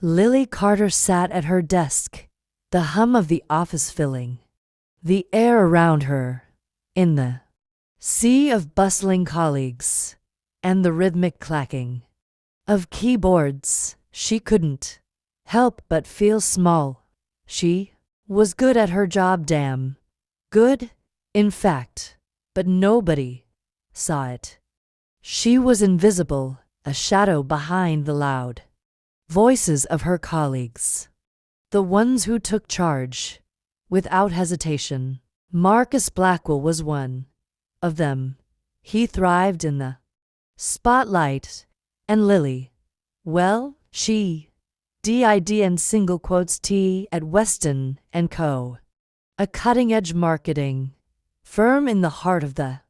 Lily Carter sat at her desk, the hum of the office filling the air around her. In the sea of bustling colleagues and the rhythmic clacking of keyboards, she couldn't help but feel small. She was good at her job, damn good, in fact, but nobody saw it. She was invisible, a shadow behind the loud voices of her colleagues, the ones who took charge without hesitation. Marcus Blackwell was one of them. He thrived in the spotlight, and Lily, well, she did and single quotes T at Weston & Co., a cutting-edge marketing firm in the heart of the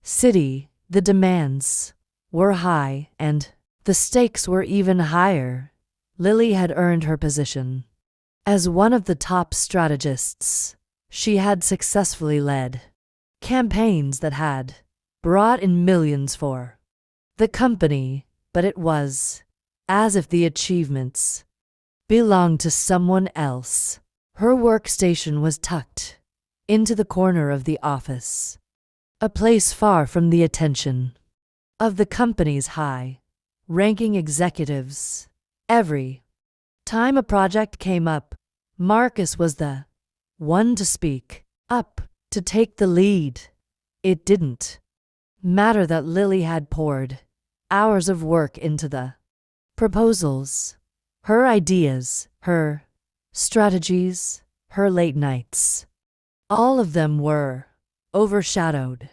city. The demands were high, and the stakes were even higher. Lily had earned her position as one of the top strategists. She had successfully led campaigns that had brought in millions for the company, but it was as if the achievements belonged to someone else. Her workstation was tucked into the corner of the office, a place far from the attention of the company's high-ranking executives. Every time a project came up, Marcus was the one to speak up, to take the lead. It didn't matter that Lily had poured hours of work into the proposals, her ideas, her strategies, her late nights. All of them were overshadowed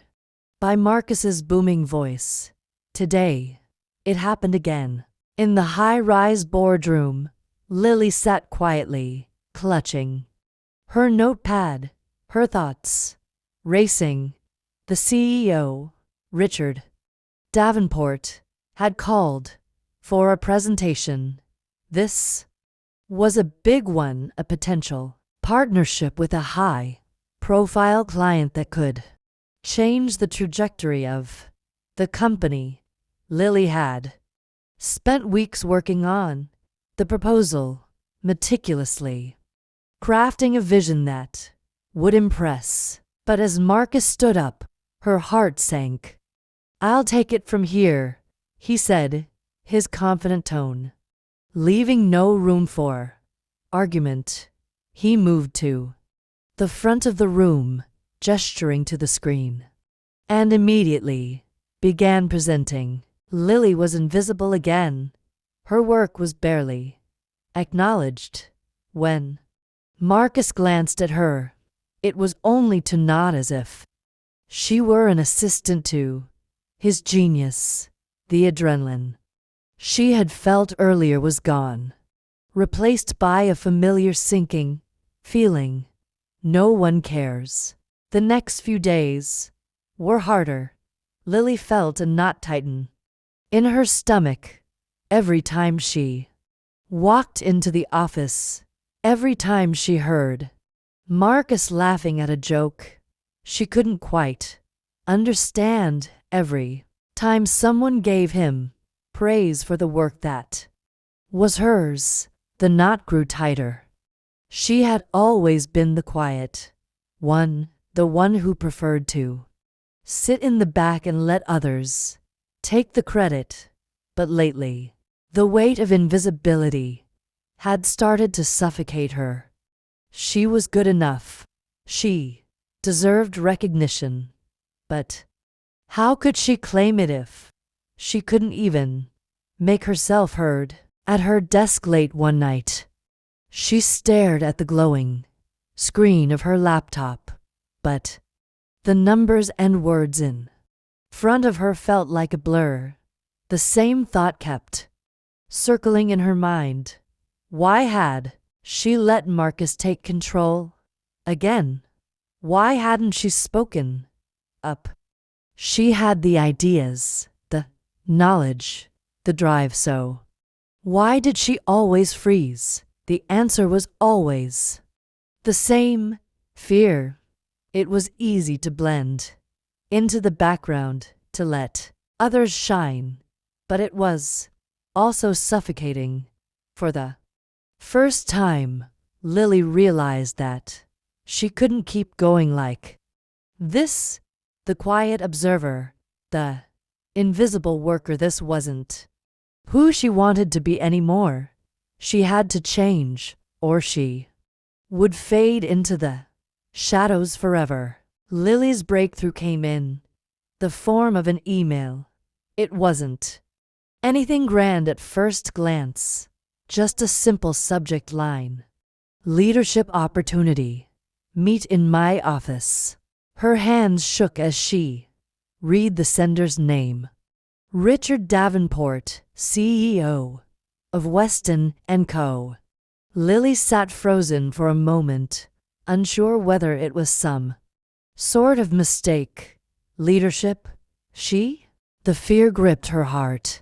by Marcus's booming voice. Today, it happened again. In the high-rise boardroom, Lily sat quietly, clutching her notepad, her thoughts racing. The CEO, Richard Davenport, had called for a presentation. This was a big one, a potential partnership with a high-profile client that could change the trajectory of the company. Lily had spent weeks working on the proposal, meticulously crafting a vision that would impress. But as Marcus stood up, her heart sank. "I'll take it from here," he said, his confident tone leaving no room for argument. He moved to the front of the room, gesturing to the screen, and immediately began presenting. Lily was invisible again. Her work was barely acknowledged. When Marcus glanced at her, it was only to nod, as if she were an assistant to his genius. The adrenaline she had felt earlier was gone, replaced by a familiar sinking feeling. No one cares. The next few days were harder. Lily felt a knot tighten in her stomach every time she walked into the office, every time she heard Marcus laughing at a joke she couldn't quite understand, every time someone gave him praise for the work that was hers. The knot grew tighter. She had always been the quiet one, the one who preferred to sit in the back and let others take the credit. But lately, the weight of invisibility had started to suffocate her. She was good enough. She deserved recognition. But how could she claim it if she couldn't even make herself heard? At her desk late one night, she stared at the glowing screen of her laptop, but the numbers and words in front of her felt like a blur. The same thought kept circling in her mind. Why had she let Marcus take control again? Why hadn't she spoken up? She had the ideas, the knowledge, the drive, so why did she always freeze? The answer was always the same: fear. It was easy to blend into the background, to let others shine, but it was also suffocating. For the First time, Lily realized that she couldn't keep going like this. The quiet observer, the invisible worker, this wasn't who she wanted to be anymore. She had to change, or she would fade into the shadows forever. Lily's breakthrough came in the form of an email. It wasn't anything grand at first glance, just a simple subject line. Leadership opportunity. Meet in my office. Her hands shook as she read the sender's name. Richard Davenport, CEO of Weston & Co. Lily sat frozen for a moment, unsure whether it was some sort of mistake. Leadership? She? The fear gripped her heart.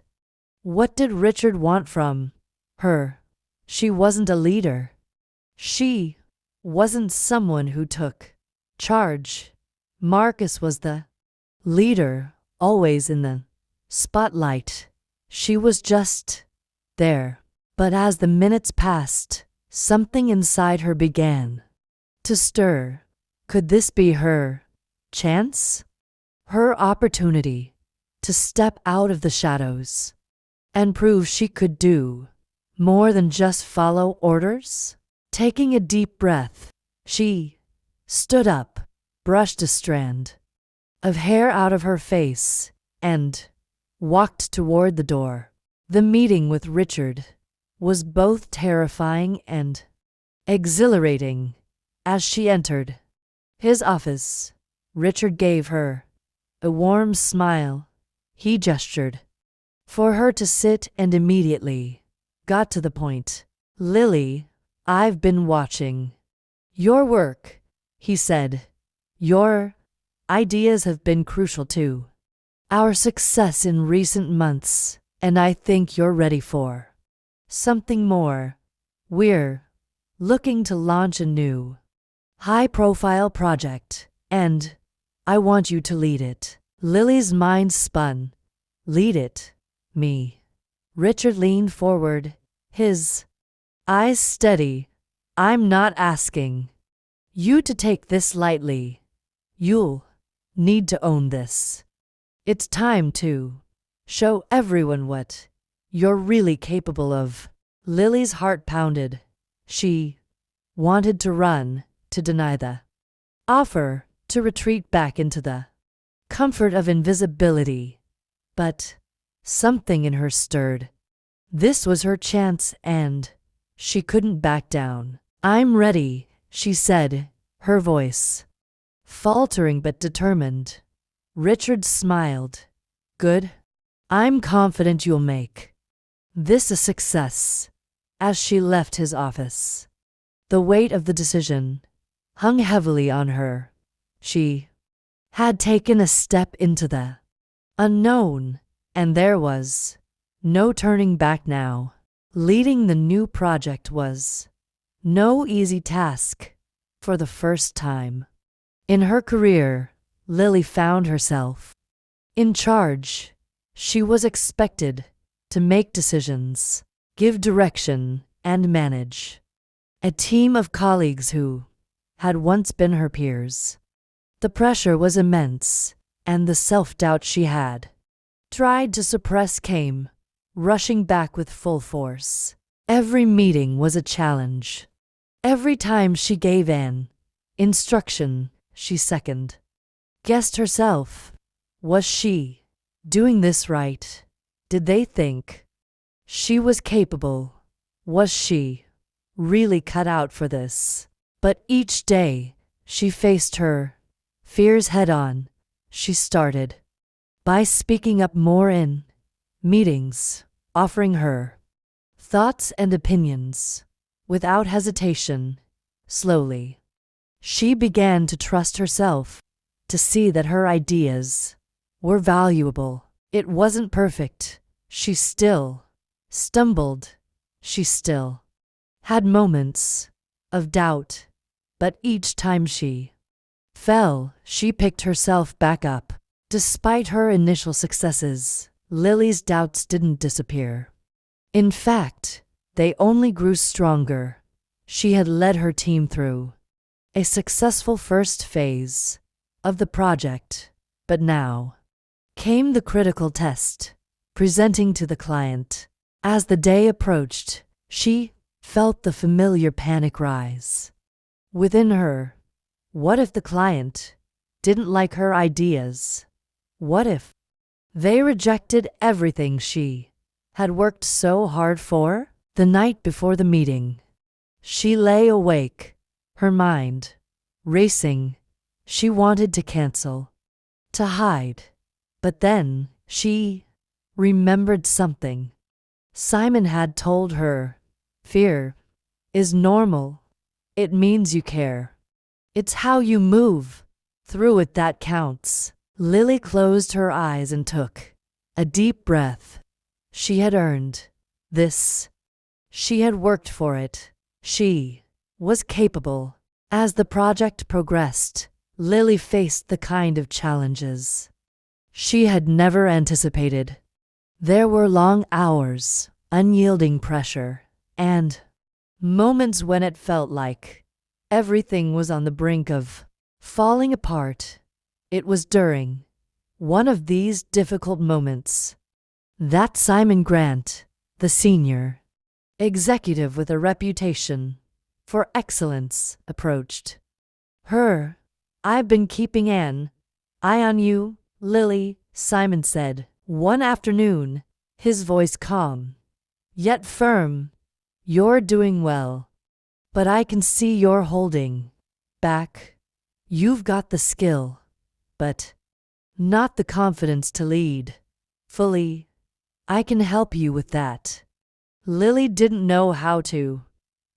What did Richard want from her? She wasn't a leader. She wasn't someone who took charge. Marcus was the leader, always in the spotlight. She was just there. But as the minutes passed, something inside her began to stir. Could this be her chance? Her opportunity to step out of the shadows and prove she could do more than just follow orders? Taking a deep breath, she stood up, brushed a strand of hair out of her face, and walked toward the door. The meeting with Richard was both terrifying and exhilarating. As she entered his office, Richard gave her a warm smile. He gestured for her to sit and immediately got to the point. Lily, I've been watching your work, he said. Your ideas have been crucial to our success in recent months, and I think you're ready for something more. We're looking to launch a new, high-profile project, and I want you to lead it. Lily's mind spun. Lead it? Me? Richard leaned forward, his eyes steady. I'm not asking you to take this lightly. You'll need to own this. It's time to show everyone what you're really capable of. Lily's heart pounded. She wanted to run, to deny the offer, to retreat back into the comfort of invisibility. But something in her stirred. This was her chance, and she couldn't back down. I'm ready, she said, her voice faltering but determined. Richard smiled. Good. I'm confident you'll make this a success. As she left his office, the weight of the decision hung heavily on her. She had taken a step into the unknown, and there was no turning back now. Leading the new project was no easy task. For the first time in her career, Lily found herself in charge. She was expected to make decisions, give direction, and manage a team of colleagues who had once been her peers. The pressure was immense, and the self-doubt she had tried to suppress came rushing back with full force. Every meeting was a challenge. Every time she gave an instruction, she second-guessed herself. Was she doing this right? Did they think she was capable? Was she really cut out for this? But each day, she faced her fears head-on. She started by speaking up more in meetings, offering her thoughts and opinions without hesitation. Slowly, she began to trust herself, to see that her ideas were valuable. It wasn't perfect. She still stumbled. She still had moments of doubt. But each time she fell, she picked herself back up. Despite her initial successes, Lily's doubts didn't disappear. In fact, They only grew stronger. She had led her team through a successful first phase of the project, but now came the critical test, presenting to the client. As the day approached, she felt the familiar panic rise within her. What if the client didn't like her ideas? What if they rejected everything she had worked so hard for? The night before the meeting, she lay awake, her mind racing. She wanted to cancel, to hide, but then she remembered something Simon had told her. Fear is normal. It means you care. It's how you move through it that counts. Lily closed her eyes and took a deep breath. She had earned this. She had worked for it. She was capable. As the project progressed, Lily faced the kind of challenges she had never anticipated. There were long hours, unyielding pressure, and moments when it felt like everything was on the brink of falling apart. It was during one of these difficult moments that Simon Grant, the senior executive with a reputation for excellence, approached her. "I've been keeping an eye on you, Lily," Simon said one afternoon, his voice calm yet firm. "You're doing well, but I can see you're holding back. You've got the skill, but not the confidence to lead fully. I can help you with that." Lily didn't know how to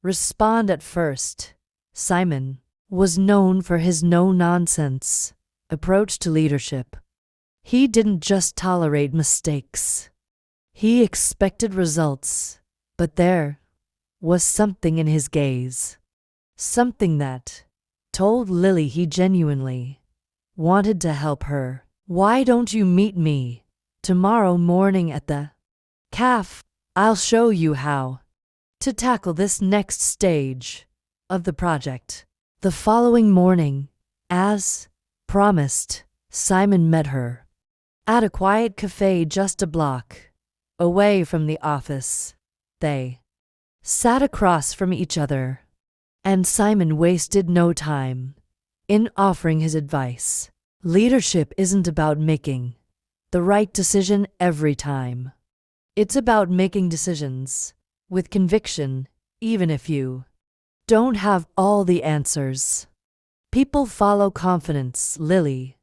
respond at first. Simon was known for his no-nonsense approach to leadership. He didn't just tolerate mistakes. He expected results, but there was something in his gaze, something that told Lily he genuinely wanted to help her. "Why don't you meet me tomorrow morning at the cafe? I'll show you how to tackle this next stage of the project." The following morning, as promised, Simon met her at a quiet cafe just a block away from the office. They sat across from each other, and Simon wasted no time in offering his advice. Leadership isn't about making the right decision every time. It's about making decisions with conviction, even if you don't have all the answers. People follow confidence, Lily.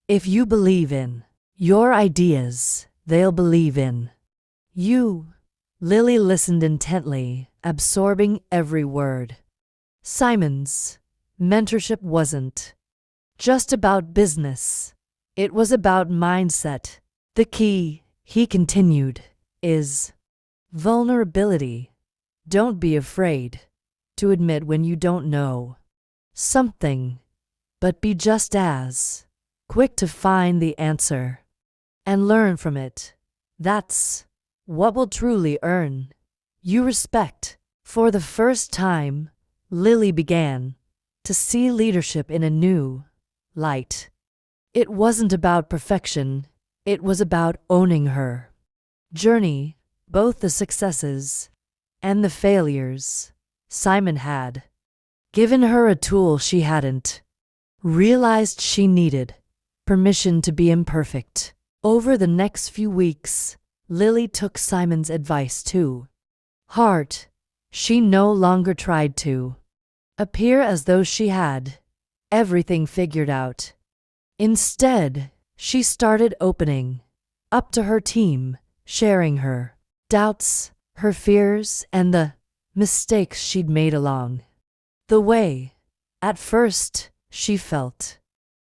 If you believe in your ideas, they'll believe in you. Lily listened intently, absorbing every word. Simon's mentorship wasn't just about business. It was about mindset. "The key," he continued, "is vulnerability. Don't be afraid to admit when you don't know something, but be just as quick to find the answer and learn from it. That's what will truly earn you respect." For the first time, Lily began to see leadership in a new light. It wasn't about perfection, it was about owning her journey, both the successes and the failures. Simon had given her a tool she hadn't realized she needed: permission to be imperfect. Over the next few weeks, Lily took Simon's advice to heart. She no longer tried to appear as though she had everything figured out. Instead, she started opening up to her team, sharing her doubts, her fears, and the mistakes she'd made along the way. At first, she felt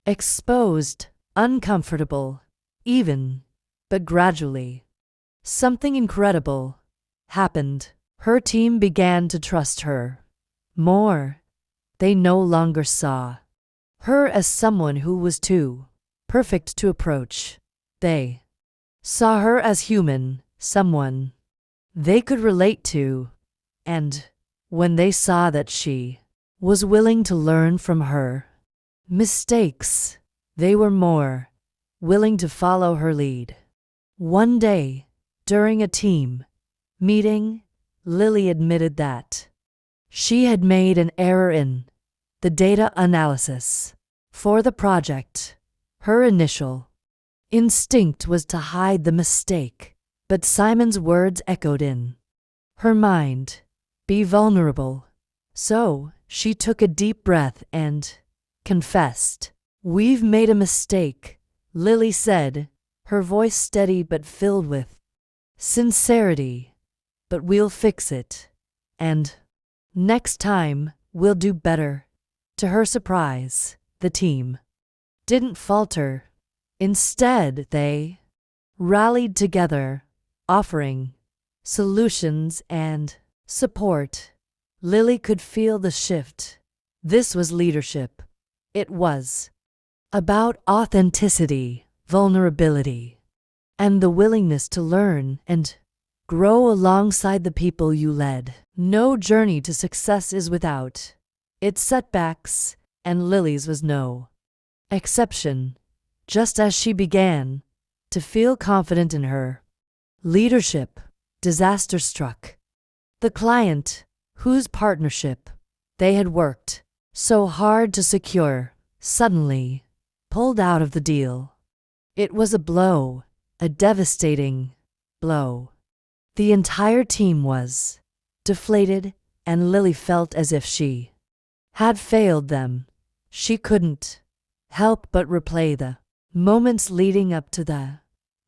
exposed, uncomfortable, even, but gradually, something incredible happened. Her team began to trust her more. They no longer saw her as someone who was too perfect to approach. They saw her as human, someone they could relate to. And when they saw that she was willing to learn from her mistakes, they were more willing to follow her lead. One day, during a team meeting, Lily admitted that she had made an error in the data analysis for the project. Her initial instinct was to hide the mistake, but Simon's words echoed in her mind. Be vulnerable. So she took a deep breath and confessed. We've made a mistake, Lily said, her voice steady but filled with sincerity. But we'll fix it. And next time, we'll do better. To her surprise, the team didn't falter. Instead, they rallied together, offering solutions and support. Lily could feel the shift. This was leadership. It was about authenticity, vulnerability, and the willingness to learn and grow alongside the people you led. No journey to success is without its setbacks, and Lily's was no exception. Just as she began to feel confident in her leadership, disaster struck. The client, whose partnership they had worked so hard to secure, suddenly pulled out of the deal. It was a blow, a devastating blow. The entire team was deflated, and Lily felt as if she had failed them. She couldn't help but replay the moments leading up to the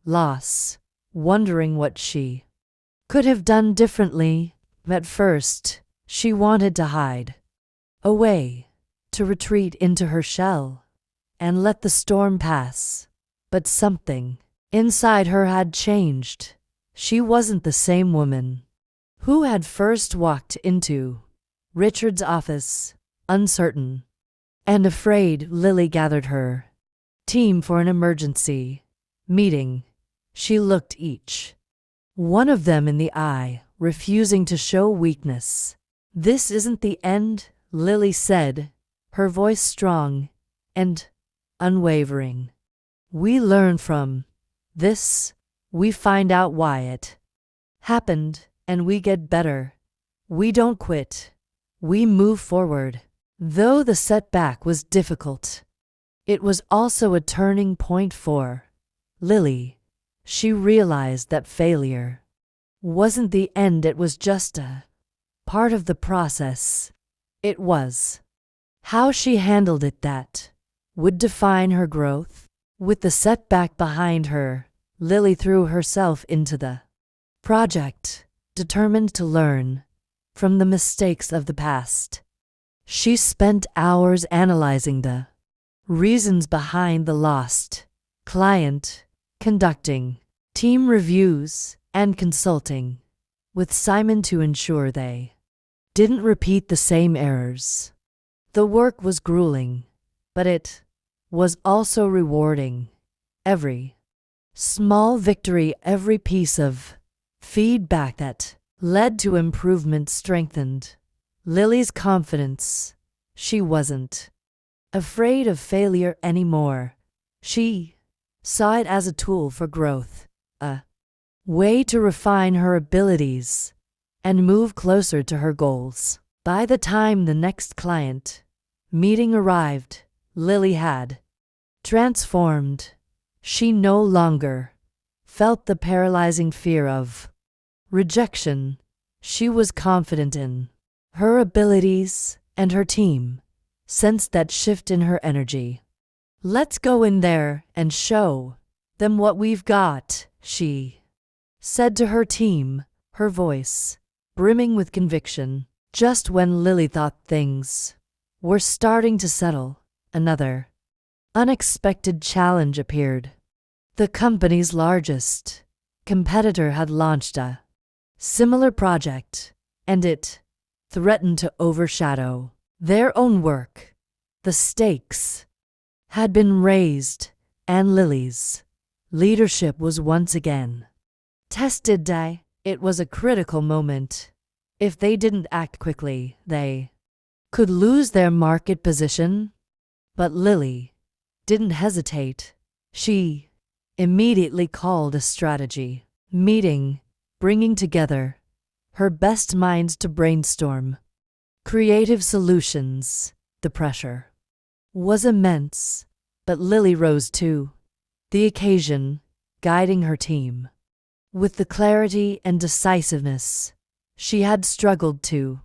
loss, wondering what she could have done differently. At first, she wanted to hide away, to retreat into her shell, and let the storm pass. But something inside her had changed. She wasn't the same woman who had first walked into Richard's office, uncertain and afraid. Lily gathered her team for an emergency meeting. She looked each one of them in the eye, refusing to show weakness. This isn't the end, Lily said, her voice strong and unwavering. We learn from this. We find out why it happened, and we get better. We don't quit. We move forward. Though the setback was difficult, it was also a turning point for Lily. She realized that failure wasn't the end, it was just a part of the process. It was how she handled it that would define her growth. With the setback behind her, Lily threw herself into the project, determined to learn from the mistakes of the past. She spent hours analyzing the reasons behind the lost client, conducting team reviews, and consulting with Simon to ensure they didn't repeat the same errors. The work was grueling, but it was also rewarding. Every small victory, every piece of feedback that led to improvement strengthened Lily's confidence. She wasn't afraid of failure anymore. She saw it as a tool for growth, a way to refine her abilities and move closer to her goals. By the time the next client meeting arrived, Lily had transformed. She no longer felt the paralyzing fear of rejection. She was confident in her abilities, and her team sensed that shift in her energy. Let's go in there and show them what we've got, she said to her team, her voice brimming with conviction. Just when Lily thought things were starting to settle, another unexpected challenge appeared. The company's largest competitor had launched a similar project, and it threatened to overshadow their own work. The stakes had been raised, and Lily's leadership was once again tested. It was a critical moment. If they didn't act quickly, they could lose their market position. But Lily didn't hesitate. She immediately called a strategy meeting, bringing together her best minds to brainstorm creative solutions. The pressure was immense, but Lily rose to the occasion, guiding her team with the clarity and decisiveness she had struggled to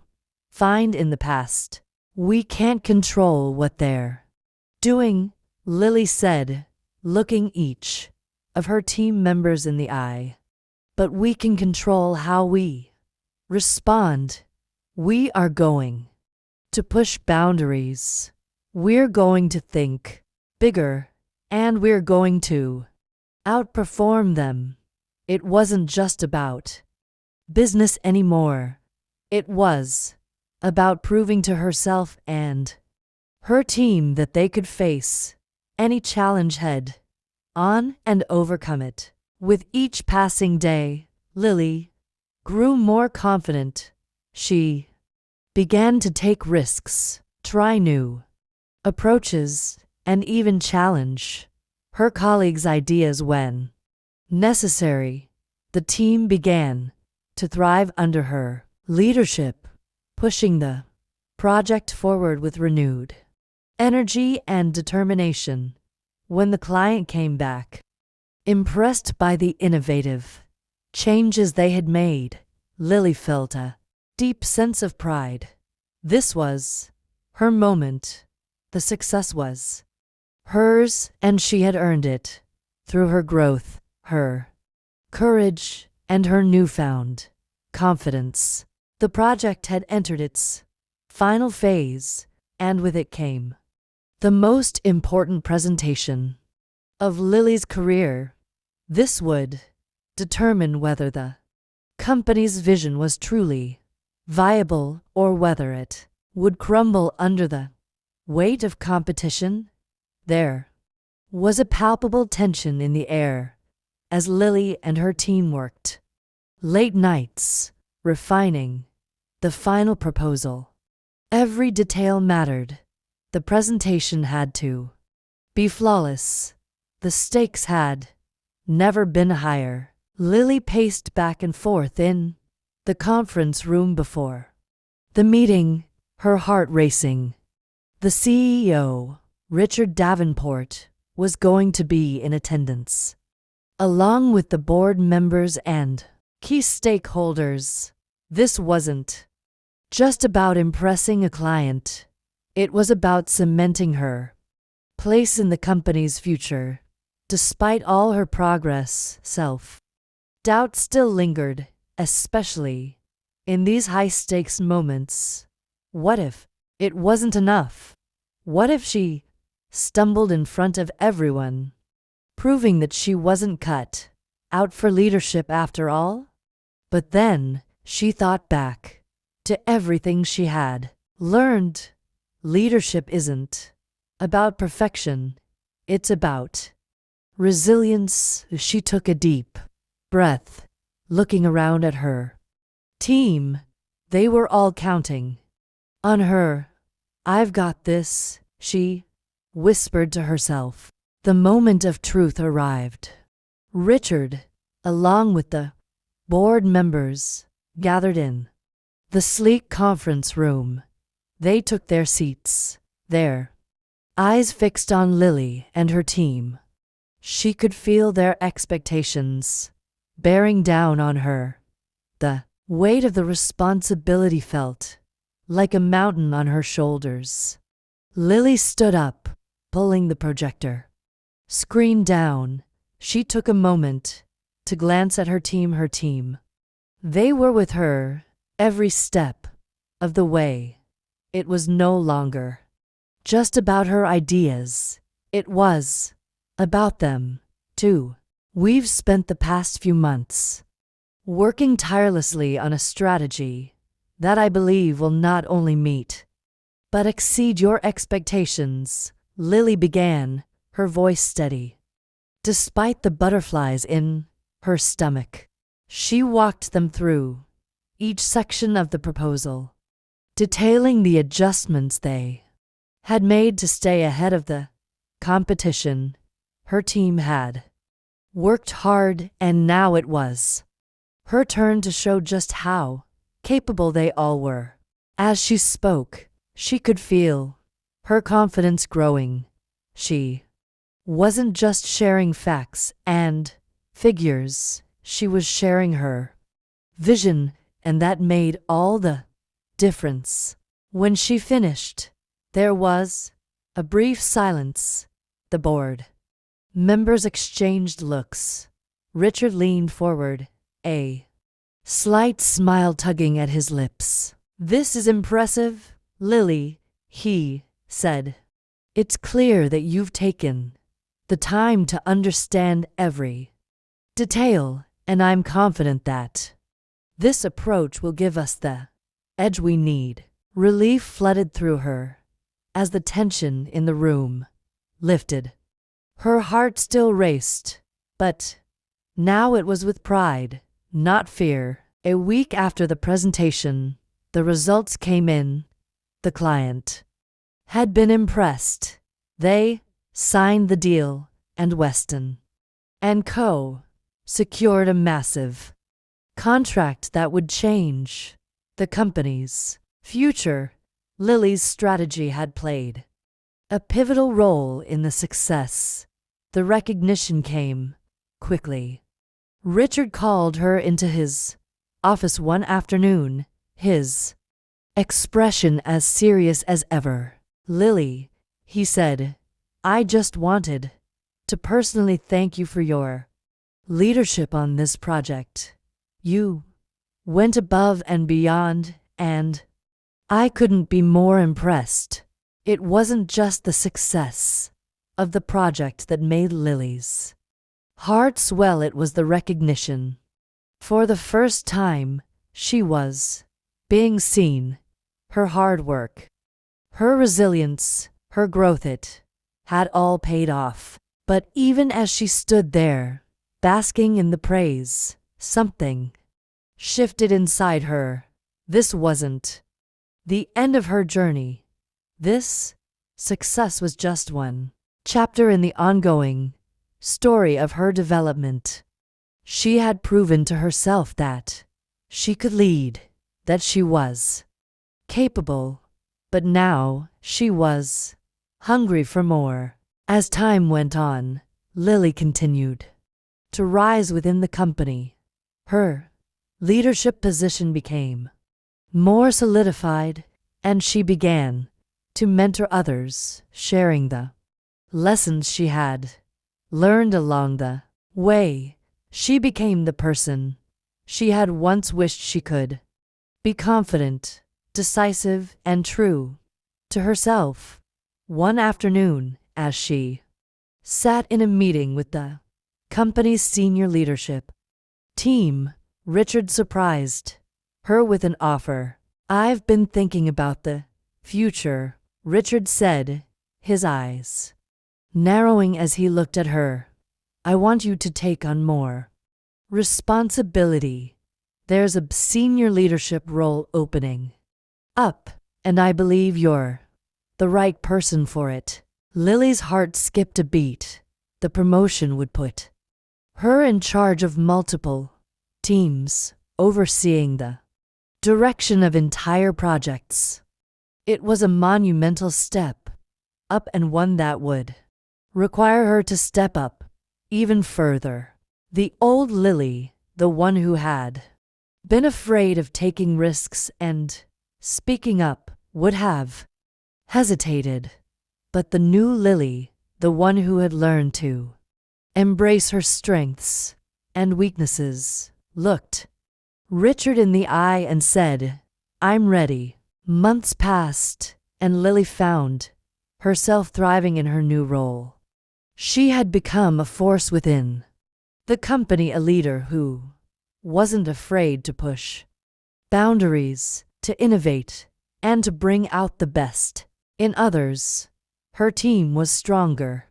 find in the past. We can't control what they're doing, Lily said, looking each of her team members in the eye. But we can control how we respond. We are going to push boundaries. We're going to think bigger, and we're going to outperform them. It wasn't just about business anymore. It was about proving to herself and her team that they could face any challenge head on and overcome it. With each passing day, Lily grew more confident. She began to take risks, try new approaches, and even challenge her colleagues' ideas when necessary. The team began to thrive under her leadership, pushing the project forward with renewed energy and determination. When the client came back, impressed by the innovative changes they had made, Lily felt a deep sense of pride. This was her moment. The success was hers, and she had earned it through her growth, her courage, and her newfound confidence. The project had entered its final phase, and with it came the most important presentation of Lily's career. This would determine whether the company's vision was truly viable or whether it would crumble under the weight of competition. There was a palpable tension in the air as Lily and her team worked late nights, refining the final proposal. Every detail mattered. The presentation had to be flawless. The stakes had never been higher. Lily paced back and forth in the conference room before the meeting, her heart racing. The CEO, Richard Davenport, was going to be in attendance, along with the board members and key stakeholders. This wasn't just about impressing a client. It was about cementing her place in the company's future. Despite all her progress, self-doubt still lingered, especially in these high-stakes moments. What if it wasn't enough? What if she stumbled in front of everyone, proving that she wasn't cut out for leadership after all? But then she thought back to everything she had learned. Leadership isn't about perfection, it's about resilience. She took a deep breath, looking around at her team. They were all counting on her. "I've got this," she whispered to herself. The moment of truth arrived. Richard, along with the board members, gathered in the sleek conference room. They took their seats, their eyes fixed on Lily and her team. She could feel their expectations bearing down on her. The weight of the responsibility felt like a mountain on her shoulders. Lily stood up, pulling the projector screen down. She took a moment to glance at her team. They were with her every step of the way. It was no longer just about her ideas. It was about them, too. "We've spent the past few months working tirelessly on a strategy that I believe will not only meet but exceed your expectations," Lily began, her voice steady. Despite the butterflies in her stomach, she walked them through each section of the proposal, detailing the adjustments they had made to stay ahead of the competition. Her team had worked hard, and now it was her turn to show just how capable they all were. As she spoke, she could feel her confidence growing. She wasn't just sharing facts and figures, she was sharing her vision, and that made all the difference. When she finished, there was a brief silence. The board members exchanged looks. Richard leaned forward, a slight smile tugging at his lips. "This is impressive, Lily," he said. "It's clear that you've taken the time to understand every detail, and I'm confident that this approach will give us the edge we need." Relief flooded through her as the tension in the room lifted. Her heart still raced, but now it was with pride, not fear. A week after the presentation, the results came in. The client had been impressed. They signed the deal, and Weston & Co. secured a massive contract that would change the company's future. Lily's strategy had played a pivotal role in the success. The recognition came quickly. Richard called her into his office one afternoon, his expression as serious as ever. "Lily," he said, "I just wanted to personally thank you for your leadership on this project. You went above and beyond, and I couldn't be more impressed." It wasn't just the success of the project that made Lily's heart swell, it was the recognition. For the first time, she was being seen. Her hard work, her resilience, her growth, it had all paid off. But even as she stood there, basking in the praise, something shifted inside her. This wasn't the end of her journey. This success was just one chapter in the ongoing story of her development. She had proven to herself that she could lead, that she was capable, but now she was hungry for more. As time went on, Lily continued to rise within the company. Her leadership position became more solidified, and she began to mentor others, sharing the lessons she had learned along the way. She became the person she had once wished she could be: confident, decisive, and true to herself. One afternoon, as she sat in a meeting with the company's senior leadership team, Richard surprised her with an offer. "I've been thinking about the future," Richard said, his eyes narrowing as he looked at her. "I want you to take on more responsibility. There's a senior leadership role opening up, and I believe you're the right person for it." Lily's heart skipped a beat. The promotion would put her in charge of multiple teams, overseeing the direction of entire projects. It was a monumental step up, and one that would require her to step up even further. The old Lily, the one who had been afraid of taking risks and speaking up, would have hesitated. But the new Lily, the one who had learned to embrace her strengths and weaknesses, looked Richard in the eye and said, "I'm ready." Months passed, and Lily found herself thriving in her new role. She had become a force within the company, a leader who wasn't afraid to push boundaries, to innovate, and to bring out the best in others. Her team was stronger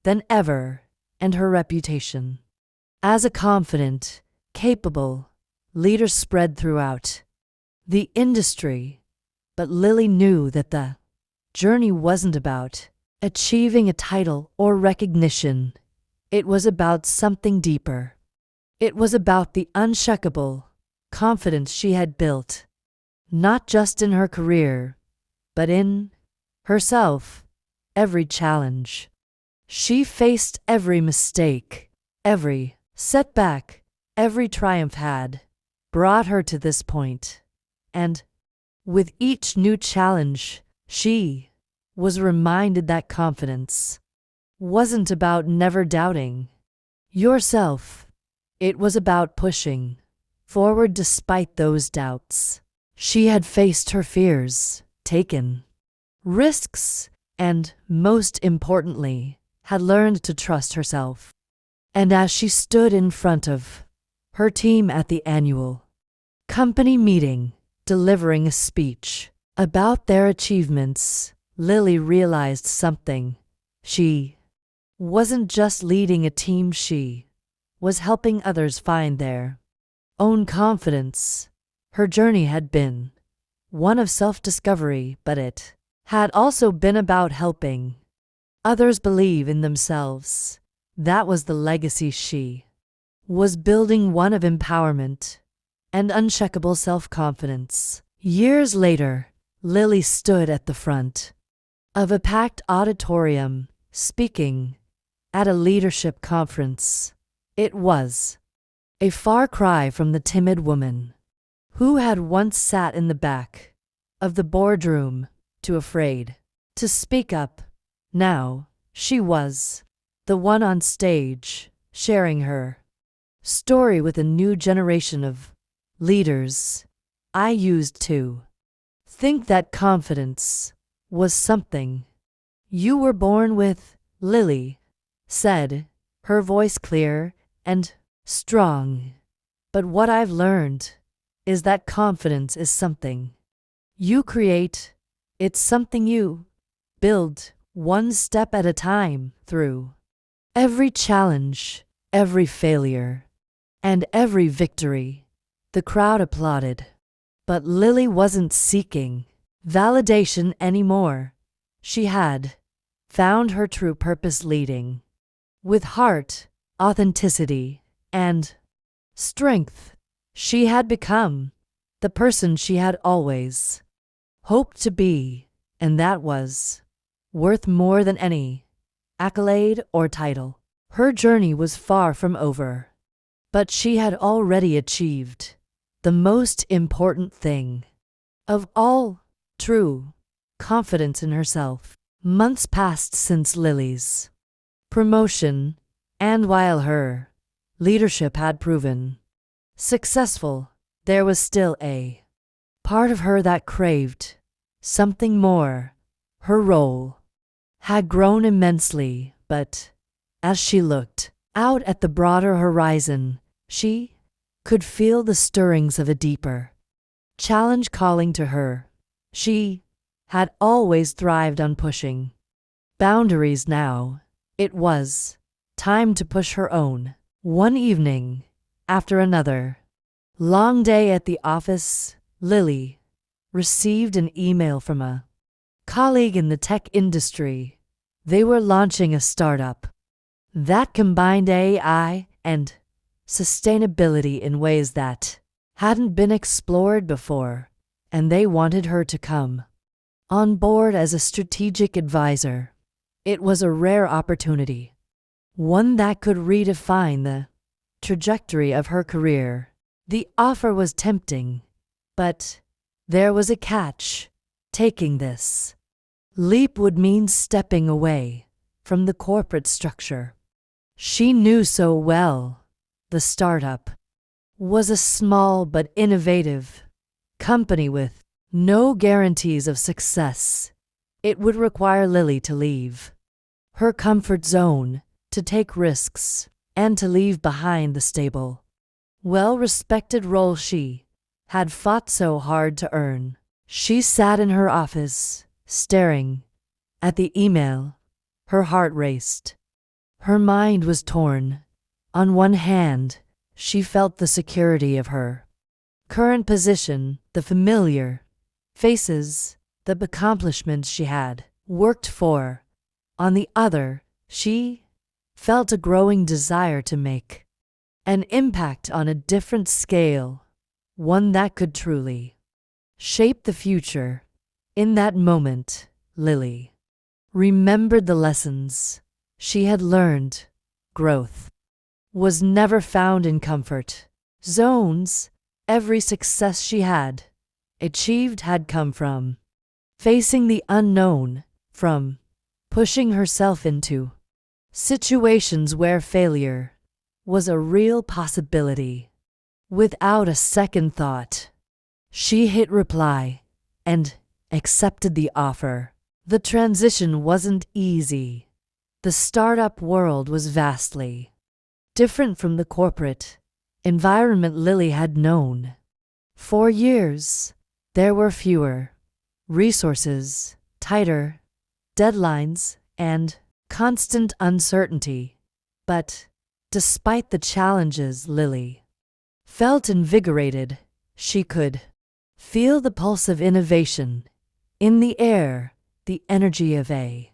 than ever, and her reputation as a confident, capable leader spread throughout the industry. But Lily knew that the journey wasn't about achieving a title or recognition. It was about something deeper. It was about the unshakable confidence she had built, not just in her career, but in herself. Every challenge she faced, every mistake, every setback, every triumph had brought her to this point. And with each new challenge, she was reminded that confidence wasn't about never doubting yourself. It was about pushing forward despite those doubts. She had faced her fears, taken risks, and, most importantly, had learned to trust herself. And as she stood in front of her team at the annual company meeting, delivering a speech about their achievements, Lily realized something. She wasn't just leading a team, she was helping others find their own confidence. Her journey had been one of self-discovery, but it had also been about helping others believe in themselves. That was the legacy she was building, one of empowerment and unshakable self-confidence. Years later, Lily stood at the front of a packed auditorium, speaking at a leadership conference. It was a far cry from the timid woman who had once sat in the back of the boardroom, too afraid to speak up. Now, she was the one on stage, sharing her story with a new generation of leaders. I used to think that confidence was something you were born with, Lily said, her voice clear and strong. But what I've learned is that confidence is something you create. It's something you build one step at a time through every challenge, every failure, and every victory. The crowd applauded. But Lily wasn't seeking validation anymore. She had found her true purpose, leading with heart, authenticity, and strength. She had become the person she had always hoped to be, and that was worth more than any accolade or title. Her journey was far from over, but she had already achieved the most important thing of all: true confidence in herself. Months passed since Lily's promotion, and while her leadership had proven successful, there was still a part of her that craved something more. Her role had grown immensely, but as she looked out at the broader horizon, she could feel the stirrings of a deeper challenge calling to her. She had always thrived on pushing boundaries. Now it was time to push her own. One evening, after another long day at the office, Lily received an email from a colleague in the tech industry. They were launching a startup that combined AI and sustainability in ways that hadn't been explored before, and they wanted her to come on board as a strategic advisor. It was a rare opportunity, one that could redefine the trajectory of her career. The offer was tempting, but there was a catch. Taking this leap would mean stepping away from the corporate structure she knew so well. The startup was a small but innovative company with no guarantees of success. It would require Lily to leave her comfort zone, to take risks, and to leave behind the stable, well-respected role she had fought so hard to earn. She sat in her office, staring at the email. Her heart raced. Her mind was torn. On one hand, she felt the security of her current position, the familiar faces, the accomplishments she had worked for. On the other, she felt a growing desire to make an impact on a different scale, one that could truly shape the future. In that moment, Lily remembered the lessons she had learned. Growth was never found in comfort zones. Every success she had achieved had come from facing the unknown, from pushing herself into situations where failure was a real possibility. Without a second thought, she hit reply and accepted the offer. The transition wasn't easy. The startup world was vastly different from the corporate environment Lily had known. For years, there were fewer resources, tighter deadlines, and constant uncertainty. But despite the challenges, Lily felt invigorated. She could feel the pulse of innovation in the air, the energy of a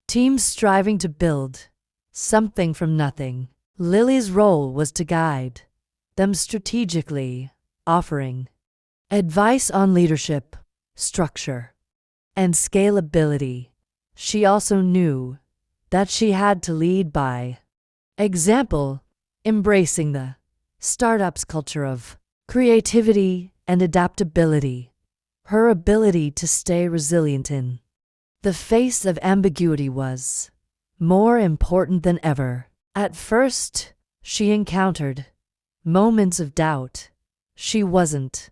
team striving to build something from nothing. Lily's role was to guide them strategically, offering advice on leadership, structure, and scalability. She also knew that she had to lead by example, embracing the startup's culture of creativity and adaptability. Her ability to stay resilient in the face of ambiguity was more important than ever. At first, she encountered moments of doubt. She wasn't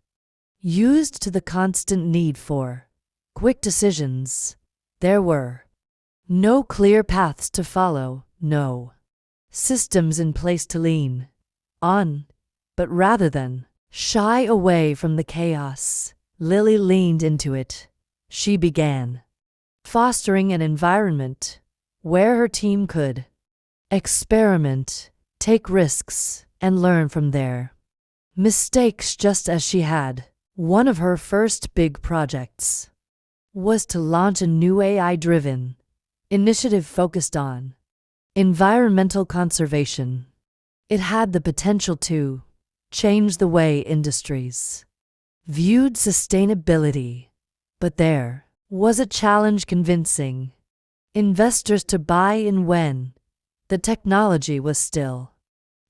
used to the constant need for quick decisions. There were no clear paths to follow, no systems in place to lean on. But rather than shy away from the chaos, Lily leaned into it. She began fostering an environment where her team could experiment, take risks, and learn from their mistakes. Just as she had, one of her first big projects was to launch a new AI-driven initiative focused on environmental conservation. It had the potential to change the way industries viewed sustainability. But there was a challenge convincing investors to buy in when the technology was still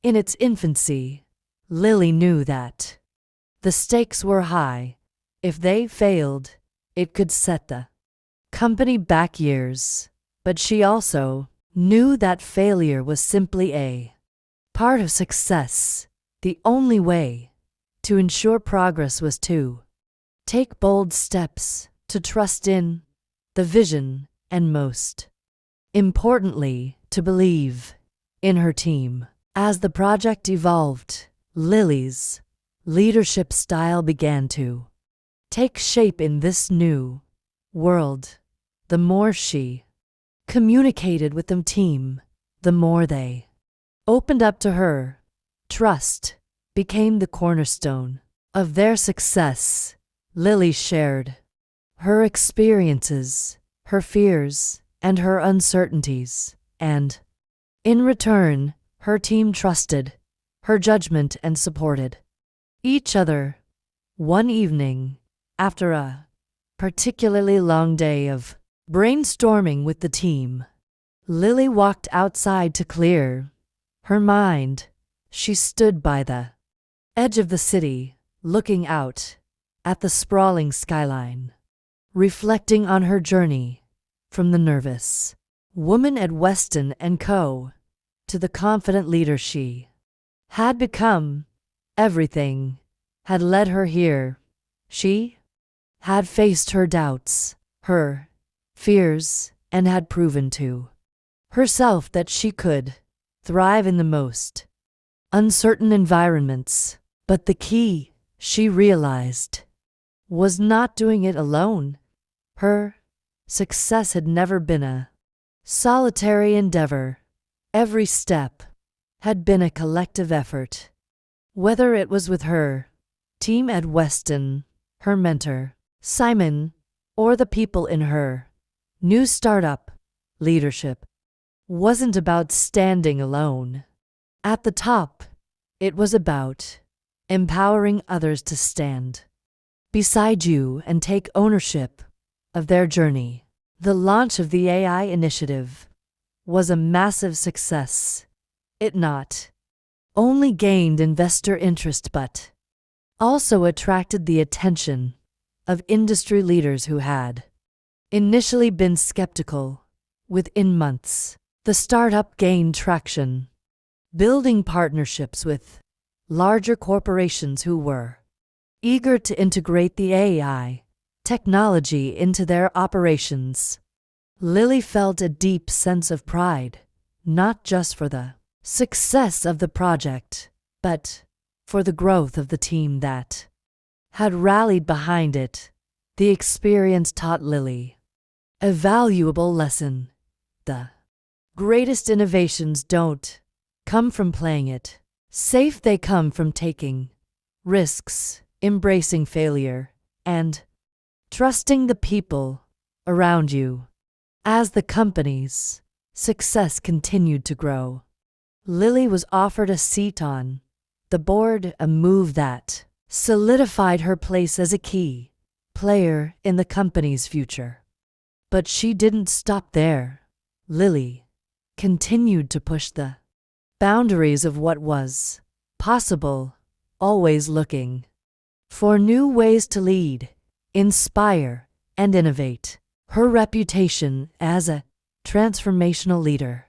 in its infancy. Lily knew that the stakes were high. If they failed, it could set the company back years. But she also knew that failure was simply a part of success. The only way to ensure progress was to take bold steps, to trust in the vision, and most importantly, to believe in her team. As the project evolved, Lily's leadership style began to take shape in this new world. The more she communicated with the team, the more they opened up to her. Trust became the cornerstone of their success. Lily shared her experiences, her fears, and her uncertainties, and in return, her team trusted her judgment and supported each other. One evening, after a particularly long day of brainstorming with the team, Lily walked outside to clear her mind. She stood by the edge of the city, looking out at the sprawling skyline, reflecting on her journey from the nervous woman at Weston & Co. to the confident leader she had become. Everything had led her here. She had faced her doubts, her fears, and had proven to herself that she could thrive in the most uncertain environments. But the key, she realized, was not doing it alone. Her success had never been a solitary endeavor. Every step had been a collective effort. Whether it was with her team at Weston, her mentor, Simon, or the people in her new startup. Leadership wasn't about standing alone at the top. It was about empowering others to stand beside you and take ownership of their journey. The launch of the AI initiative was a massive success. It not only gained investor interest but also attracted the attention of industry leaders who had initially been skeptical. Within months, the startup gained traction, building partnerships with larger corporations who were eager to integrate the AI technology into their operations. Lily felt a deep sense of pride, not just for the success of the project, but for the growth of the team that had rallied behind it. The experience taught Lily a valuable lesson. The greatest innovations don't come from playing it safe, they come from taking risks, embracing failure, and trusting the people around you. As the company's success continued to grow, Lily was offered a seat on the board, a move that solidified her place as a key player in the company's future. But she didn't stop there. Lily continued to push the boundaries of what was possible, always looking for new ways to lead, inspire, and innovate. Her reputation as a transformational leader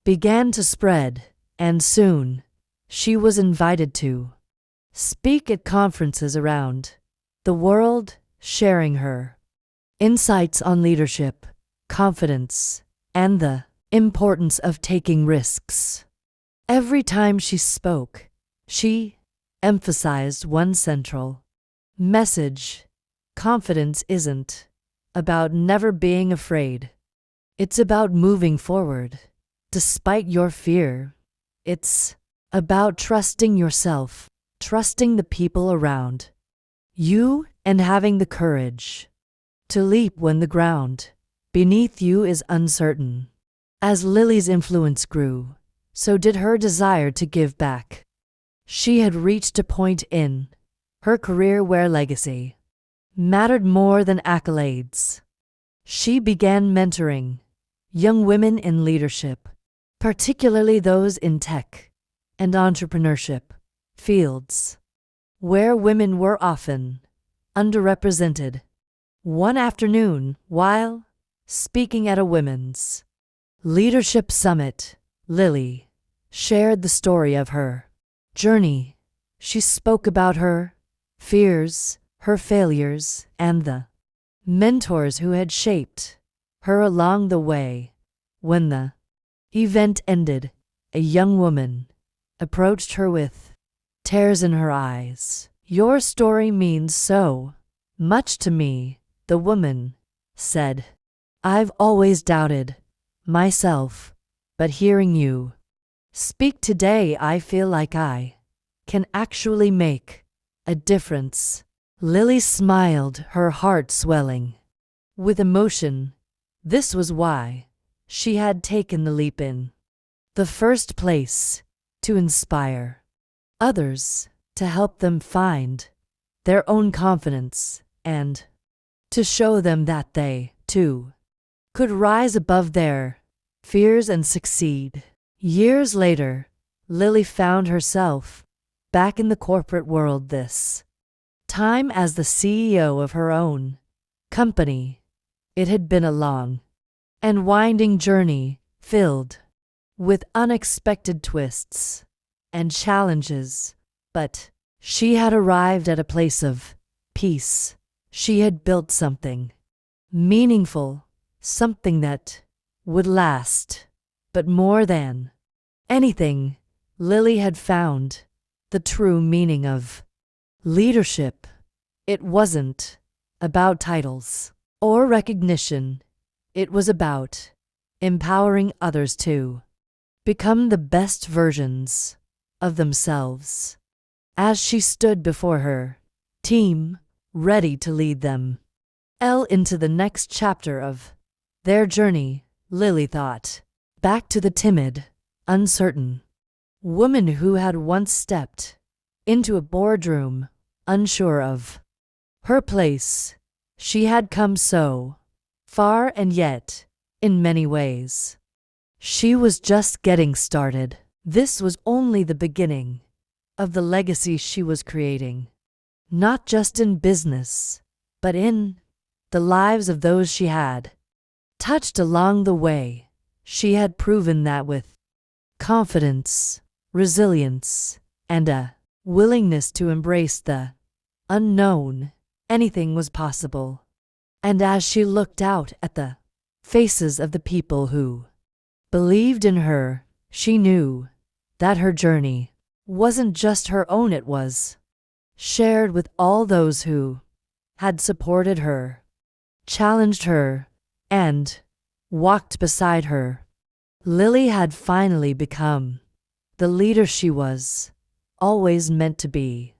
began to spread, and soon she was invited to speak at conferences around the world, sharing her insights on leadership, confidence, and the importance of taking risks. Every time she spoke, she emphasized one central message: confidence isn't about never being afraid. It's about moving forward despite your fear. It's about trusting yourself, trusting the people around you, and having the courage to leap when the ground beneath you is uncertain. As Lily's influence grew, so did her desire to give back. She had reached a point in her career where legacy mattered more than accolades. She began mentoring young women in leadership, particularly those in tech and entrepreneurship fields, where women were often underrepresented. One afternoon, while speaking at a women's leadership summit, Lily shared the story of her journey. She spoke about her fears, her failures, and the mentors who had shaped her along the way. When the event ended, a young woman approached her with tears in her eyes. "Your story means so much to me," the woman said. "I've always doubted myself, but hearing you speak today, I feel like I can actually make a difference." Lily smiled, her heart swelling with emotion. This was why she had taken the leap in the first place: to inspire others, to help them find their own confidence, and to show them that they, too, could rise above their fears and succeed. Years later, Lily found herself back in the corporate world, this time as the CEO of her own company. It had been a long and winding journey, filled with unexpected twists and challenges, but she had arrived at a place of peace. She had built something meaningful, something that would last. But more than anything, Lily had found the true meaning of leadership. It wasn't about titles or recognition. It was about empowering others to become the best versions of themselves. As she stood before her team, ready to lead them into the next chapter of their journey. Lily thought back to the timid, uncertain woman who had once stepped into a boardroom, unsure of her place. She had come so far, and yet, in many ways, she was just getting started. This was only the beginning of the legacy she was creating, not just in business, but in the lives of those she had touched along the way. She had proven that with confidence, resilience, and a willingness to embrace the unknown, anything was possible. And as she looked out at the faces of the people who believed in her, she knew that her journey wasn't just her own, it was shared with all those who had supported her, challenged her, and walked beside her. Lily had finally become the leader she was always meant to be.